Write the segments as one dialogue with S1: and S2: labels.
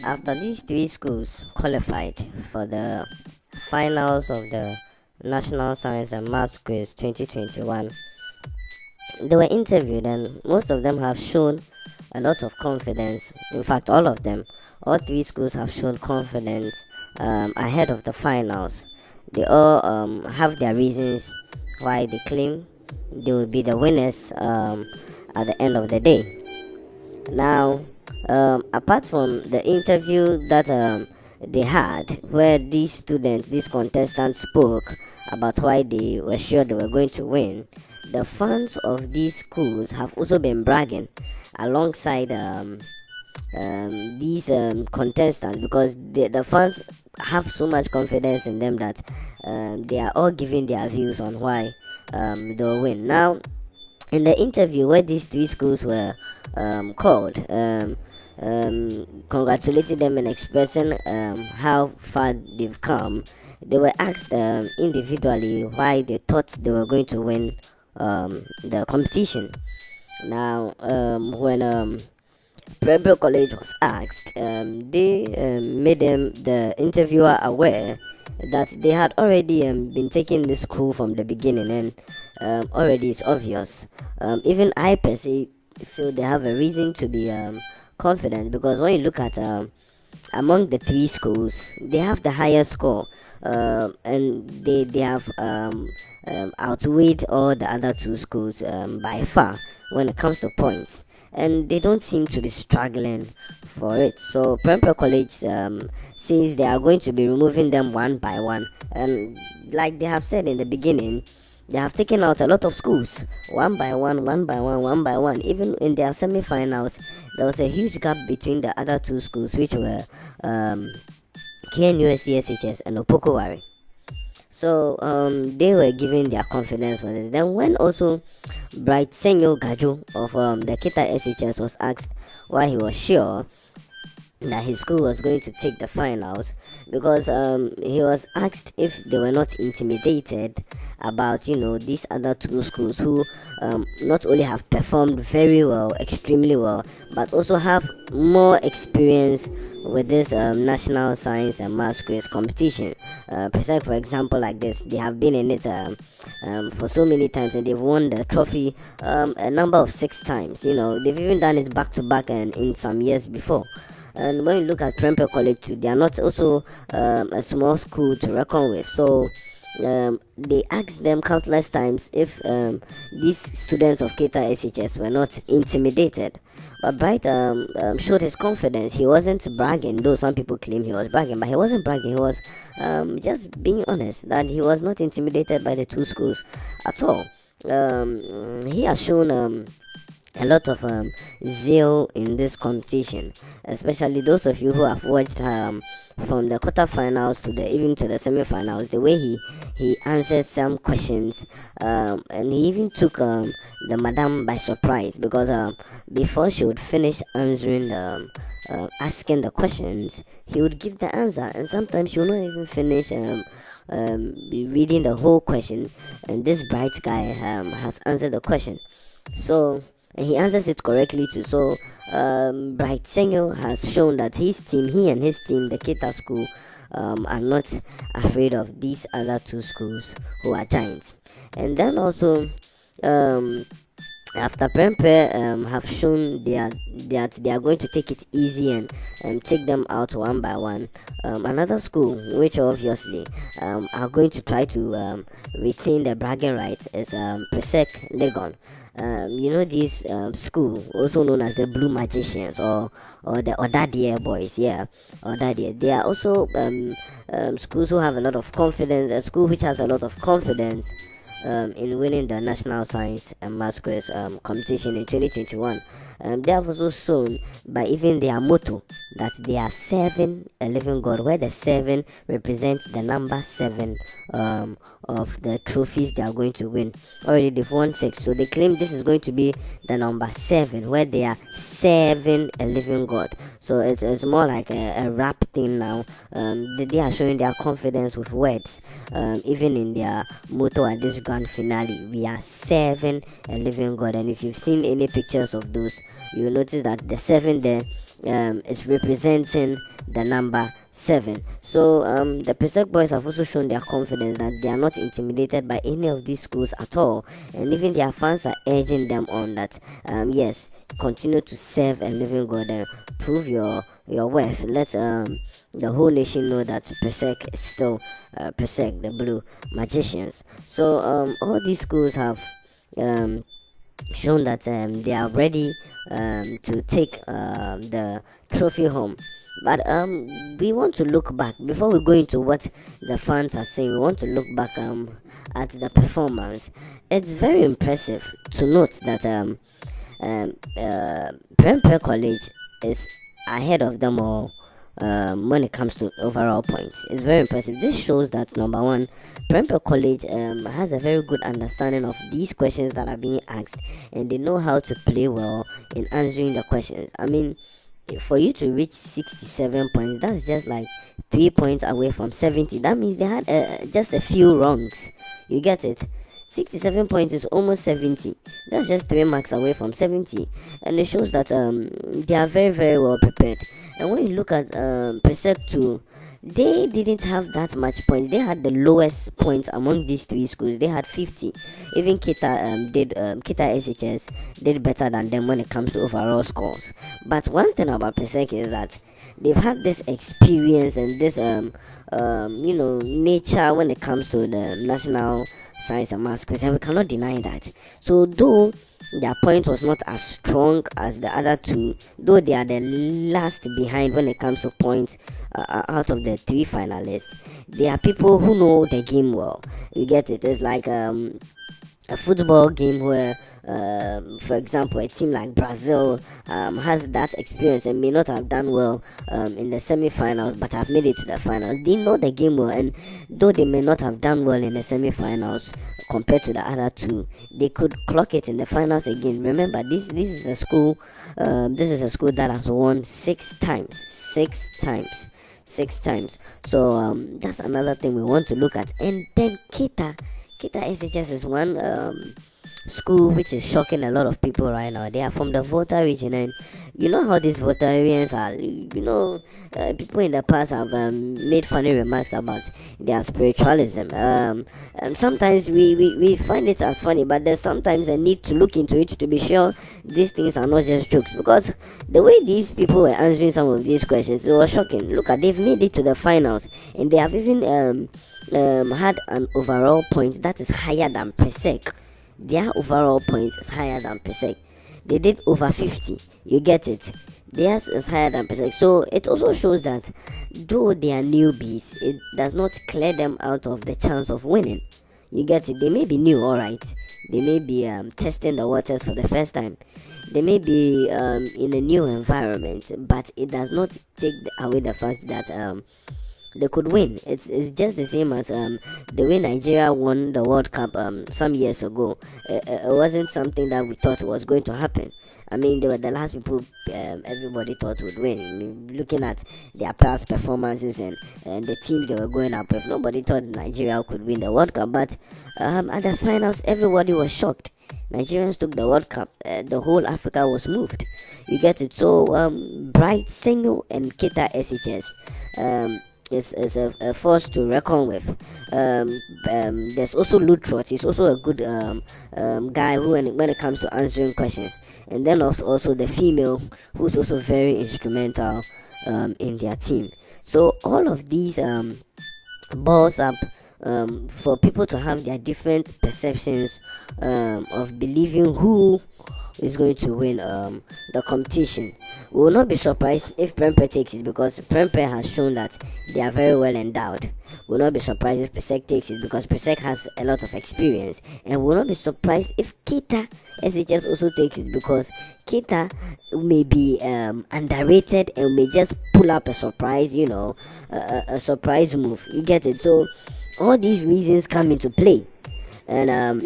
S1: After these three schools qualified for the finals of the National Science and Maths Quiz 2021, they were interviewed, and most of them have shown a lot of confidence. In fact, all three schools have shown confidence ahead of the finals. They all have their reasons why they claim they will be the winners at the end of the day. Now, apart from the interview that they had, where these contestants spoke about why they were sure they were going to win, the fans of these schools have also been bragging alongside these contestants, because the fans have so much confidence in them that they are all giving their views on why they'll win. Now, in the interview where these three schools were called, congratulating them and expressing how far they've come, they were asked individually why they thought they were going to win the competition. Now, when Prempeh College was asked, they made the interviewer aware that they had already been taking this school from the beginning, and already it's obvious. Even I per se feel they have a reason to be confident, because when you look at among the three schools, they have the highest score, and they have outweighed all the other two schools by far when it comes to points, and they don't seem to be struggling for it. So Prempeh College says they are going to be removing them one by one, and like they have said in the beginning, they have taken out a lot of schools one by one, one by one, one by one. Even in their semi-finals, there was a huge gap between the other two schools, which were KNUSCSHS and Opokowari. So they were giving their confidence for this. Then when also Bright Senyo Gajo of the Keta SHS was asked why he was sure that his school was going to take the finals, because he was asked if they were not intimidated about these other two schools who not only have performed very well, extremely well, but also have more experience with this national science and maths quiz competition. Presec, for example, like this, they have been in it for so many times, and they've won the trophy a number of 6 times. They've even done it back to back and in some years before. And when you look at Prempeh College too, they are not also a small school to reckon with. So they asked them countless times if these students of Keta SHS were not intimidated. But Bright showed his confidence. He wasn't bragging, though some people claim he was bragging, but he wasn't bragging. He was just being honest that he was not intimidated by the two schools at all. He has shown a lot of zeal in this competition, especially those of you who have watched from the quarterfinals to even to the semi-finals. The way he answered some questions, and he even took the madam by surprise, because before she would finish answering asking the questions, he would give the answer, and sometimes she would not even finish reading the whole question, and this bright guy has answered the question. So, and he answers it correctly too. So Bright Senyo has shown that he and his team, the Keta school, are not afraid of these other two schools who are giants. And then also, after Prempeh have shown that they are going to take it easy and take them out one by one, another school which obviously are going to try to retain their bragging rights is Presec Legon. This school, also known as the Blue Magicians or the Odadie boys, Odadie. They are also schools who have a lot of confidence, a school which has a lot of confidence in winning the National Science and Maths Quiz competition in 2021. They have also shown by even their motto that they are 7 a living God, where the 7 represents the number 7 of the trophies they are going to win. Already they've won 6, so they claim this is going to be the number 7, where they are 7 a living God. So it's more like a rap thing now. They are showing their confidence with words, even in their motto at this grand finale. We are 7 a living God, and if you've seen any pictures of those, you'll notice that the 7 there is representing the number 7. So the Presec boys have also shown their confidence that they are not intimidated by any of these schools at all, and even their fans are urging them on that yes, continue to serve and live in God and prove your worth. Let the whole nation know that Presec is still Presec, the blue magicians. So all these schools have shown that they are ready to take the trophy home. But we want to look back before we go into what the fans are saying. We want to look back at the performance. It's very impressive to note that Prempeh College is ahead of them all when it comes to overall points. It's very impressive. This shows that number one, Prempeh College has a very good understanding of these questions that are being asked, and they know how to play well in answering the questions. I mean, for you to reach 67 points, that's just like 3 points away from 70. That means they had just a few wrongs. You get it? 67 points is almost 70. That's just 3 marks away from 70, and it shows that they are very, very well prepared. And when you look at Presec 2, they didn't have that much points. They had the lowest points among these 3 schools. They had 50. Even Keta SHS did better than them when it comes to overall scores. But one thing about Presec is that they've had this experience and this nature when it comes to the national science and maths quiz, and we cannot deny that. So though their point was not as strong as the other 2, though they are the last behind when it comes to points out of the 3 finalists, they are people who know the game well. You get it? It's like a football game where for example, a team like Brazil has that experience and may not have done well in the semi-finals, but have made it to the finals. They know the game well, and though they may not have done well in the semi-finals compared to the other 2, they could clock it in the finals again. Remember, this is a school. This is a school that has won 6 times. 6 times. 6 times. So that's another thing we want to look at. And then Keta SHS is one school which is shocking a lot of people right now. They are from the Volta region, and you know how these Voltarians are. People in the past have made funny remarks about their spiritualism, and sometimes we find it as funny, but there's sometimes a need to look into it to be sure these things are not just jokes, because the way these people were answering some of these questions, it was shocking. Look at, they've made it to the finals, and they have even had an overall point that is higher than Presec. Their overall points is higher than Presec. They did over 50. You get it? Theirs is higher than Presec. So it also shows that though they are newbies, it does not clear them out of the chance of winning. You get it? They may be new, alright. They may be testing the waters for the first time. They may be in a new environment, but it does not take away the fact that they could win. It's just the same as the way Nigeria won the World Cup some years ago. It wasn't something that we thought was going to happen. I mean, they were the last people everybody thought would win. I mean, looking at their past performances and the teams they were going up with, nobody thought Nigeria could win the World Cup. But at the finals, everybody was shocked. Nigerians took the World Cup. The whole Africa was moved. You get it? So, Bright Senyo and Keta SHS is a force to reckon with. There's also Lutrot. He's also a good guy who, when it comes to answering questions. And then also the female, who's also very instrumental in their team. So all of these balls up for people to have their different perceptions of believing who is going to win the competition. We will not be surprised if Prempeh takes it, because Prempeh has shown that they are very well endowed. We will not be surprised if Presec takes it, because Presec has a lot of experience. And we will not be surprised if Keta SHS also takes it, because Keta may be underrated and may just pull up a surprise, a surprise move. You get it? So all these reasons come into play, and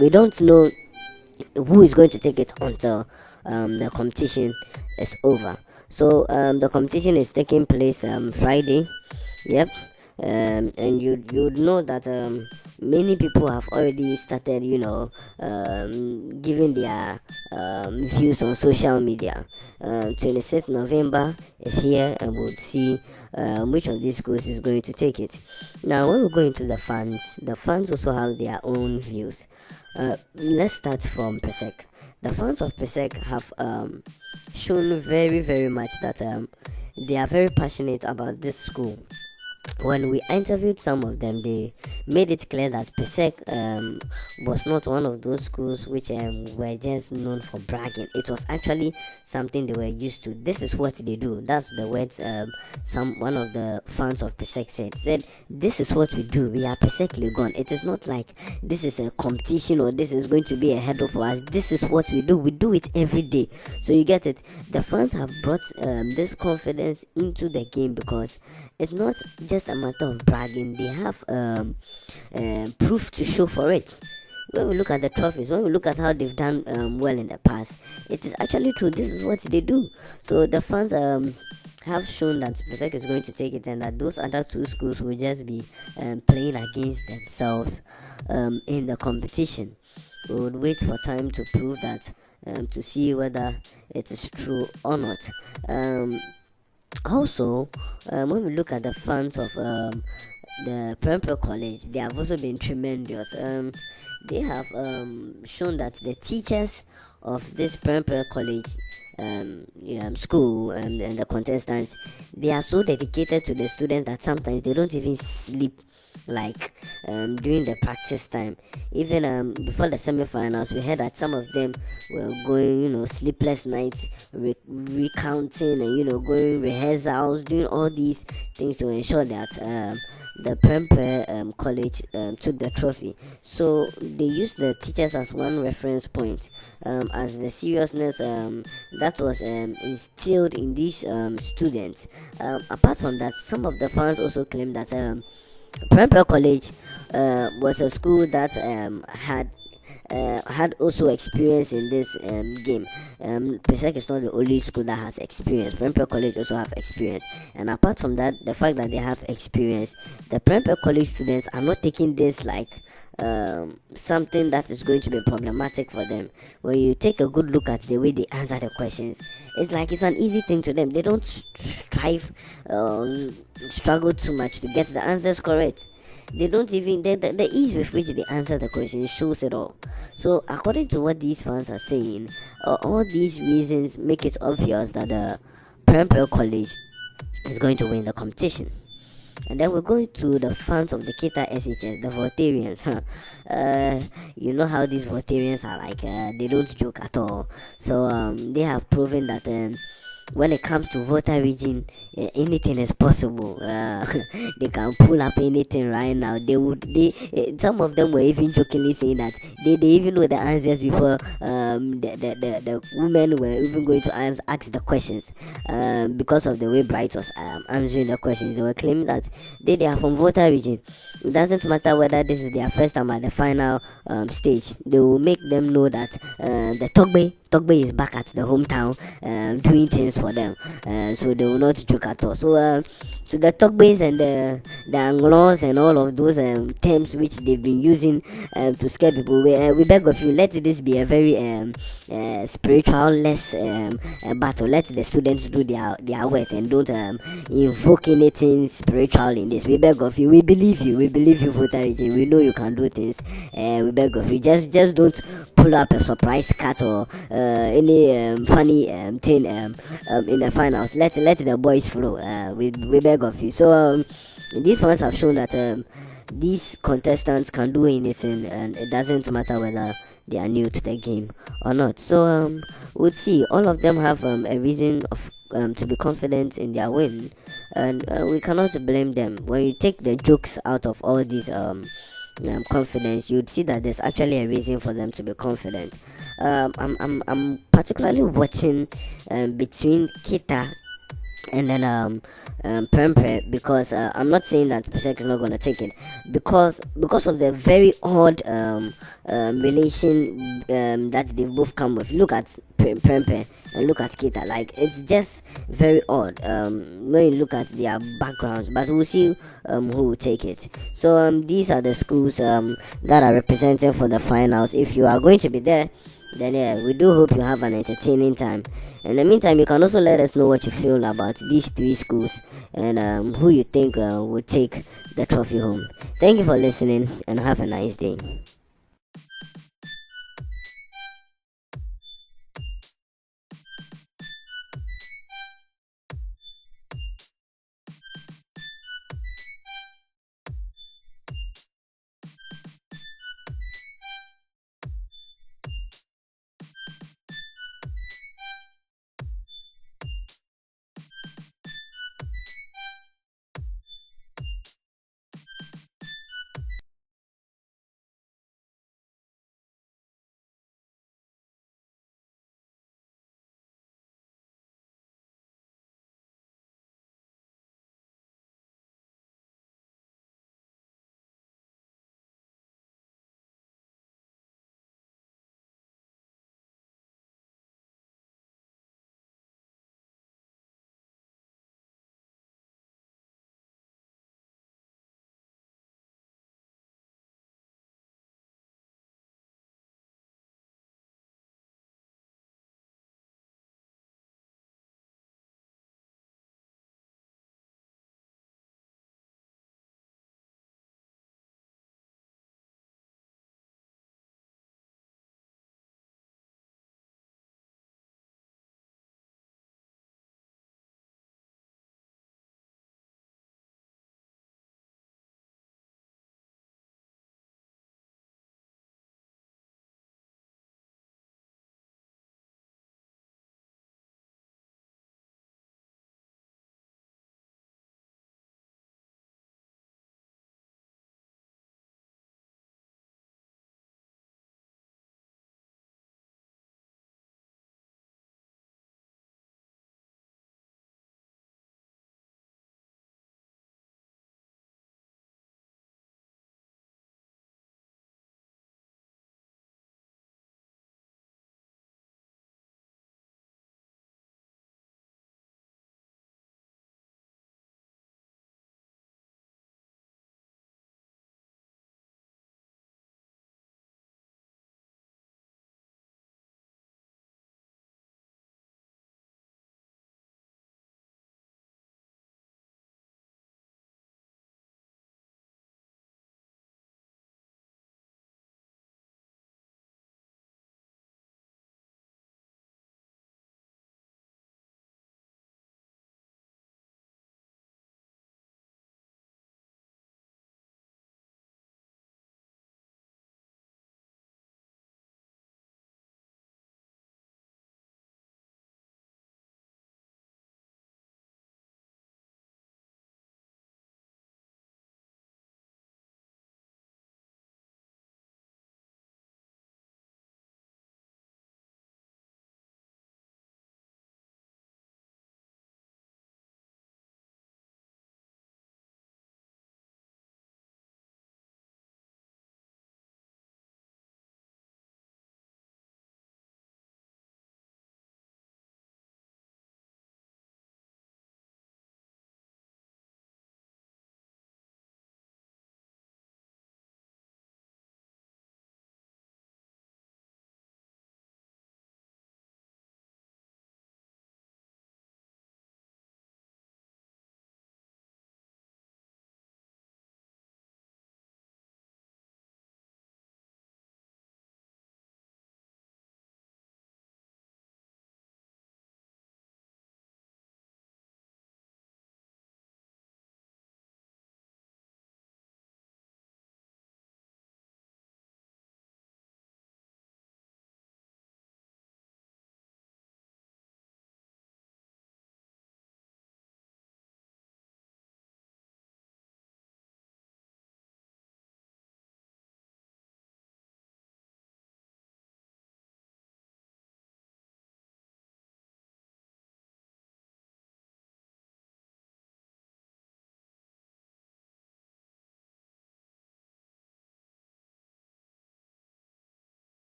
S1: we don't know who is going to take it until the competition is over. So the competition is taking place Friday. Yep. and you'd know that many people have already started, giving their views on social media. 26th November is here, and we'll see which of these schools is going to take it. Now, when we go into the fans also have their own views. Let's start from Presec. The fans of Presec have shown very, very much that they are very passionate about this school. When we interviewed some of them, they made it clear that Presec was not one of those schools which were just known for bragging. It was actually something they were used to. This is what they do. That's the words one of the fans of Presec said, this is what we do. We are Presec Legon. It is not like this is a competition or this is going to be a hurdle for us. This is what we do. We do it every day. So you get it. The fans have brought this confidence into the game because it's not just a matter of bragging. They have proof to show for it. When we look at the trophies, when we look at how they've done well in the past, it is actually true. This is what they do. So the fans have shown that Presec is going to take it, and that those other two schools will just be playing against themselves in the competition. We would wait for time to prove that, to see whether it is true or not. Also, when we look at the fans of the Prempeh College, they have also been tremendous. They have shown that the teachers of this Prempeh College school and the contestants, they are so dedicated to the students that sometimes they don't even sleep, like during the practice time. Even before the semi-finals, we heard that some of them were going, sleepless nights, recounting and going rehearsals, doing all these things to ensure that the Prempeh College took the trophy. So they used the teachers as one reference point, as the seriousness that was instilled in these students. Apart from that, some of the fans also claim that Prempeh College was a school that had also experience in this game. Presec is not the only school that has experience. Prempeh College also have experience, and apart from that, the fact that they have experience, the Prempeh College students are not taking this like something that is going to be problematic for them. When you take a good look at the way they answer the questions, it's like it's an easy thing to them. They don't struggle too much to get the answers correct. They don't even the ease with which they answer the question shows it all. So according to what these fans are saying, all these reasons make it obvious that the Prempeh College is going to win the competition. And then we're going to the fans of the Keta SHS, the Voltarians. You know how these Voltarians are like, they don't joke at all. So they have proven that when it comes to voter region, anything is possible. They can pull up anything right now. Some of them were even jokingly saying that they even know the answers before the women were even going to ask the questions. Because of the way Bright was answering the questions, they were claiming that they are from voter region. It doesn't matter whether this is their first time at the final stage. They will make them know that the Togbe is back at the hometown doing things for them, so they will not joke at all. So to the Togbes and the Anglos and all of those terms which they've been using to scare people, we beg of you, let this be a very spiritual less battle. Let the students do their work and don't invoke anything spiritual in this. We beg of you, we believe you, voter region. We know you can do things. We beg of you, just don't pull up a surprise cut or any funny thing in the finals. Let the boys flow. We beg of you. So these ones have shown that these contestants can do anything, and it doesn't matter whether they are new to the game or not. So we'll see. All of them have a reason of to be confident in their win, and we cannot blame them. When you take the jokes out of all these confidence, you'd see that there's actually a reason for them to be confident. I'm particularly watching between Keta and then Prempeh, because I'm not saying that Presec is not gonna take it, because of the very odd relation that they both come with. Look at Prempeh and look at Keta. Like, it's just very odd when you look at their backgrounds. But we'll see who will take it. So these are the schools that are representing for the finals. If you are going to be there, then yeah, we do hope you have an entertaining time. In the meantime, you can also let us know what you feel about these three schools, and who you think will take the trophy home. Thank you for listening, and have a nice day.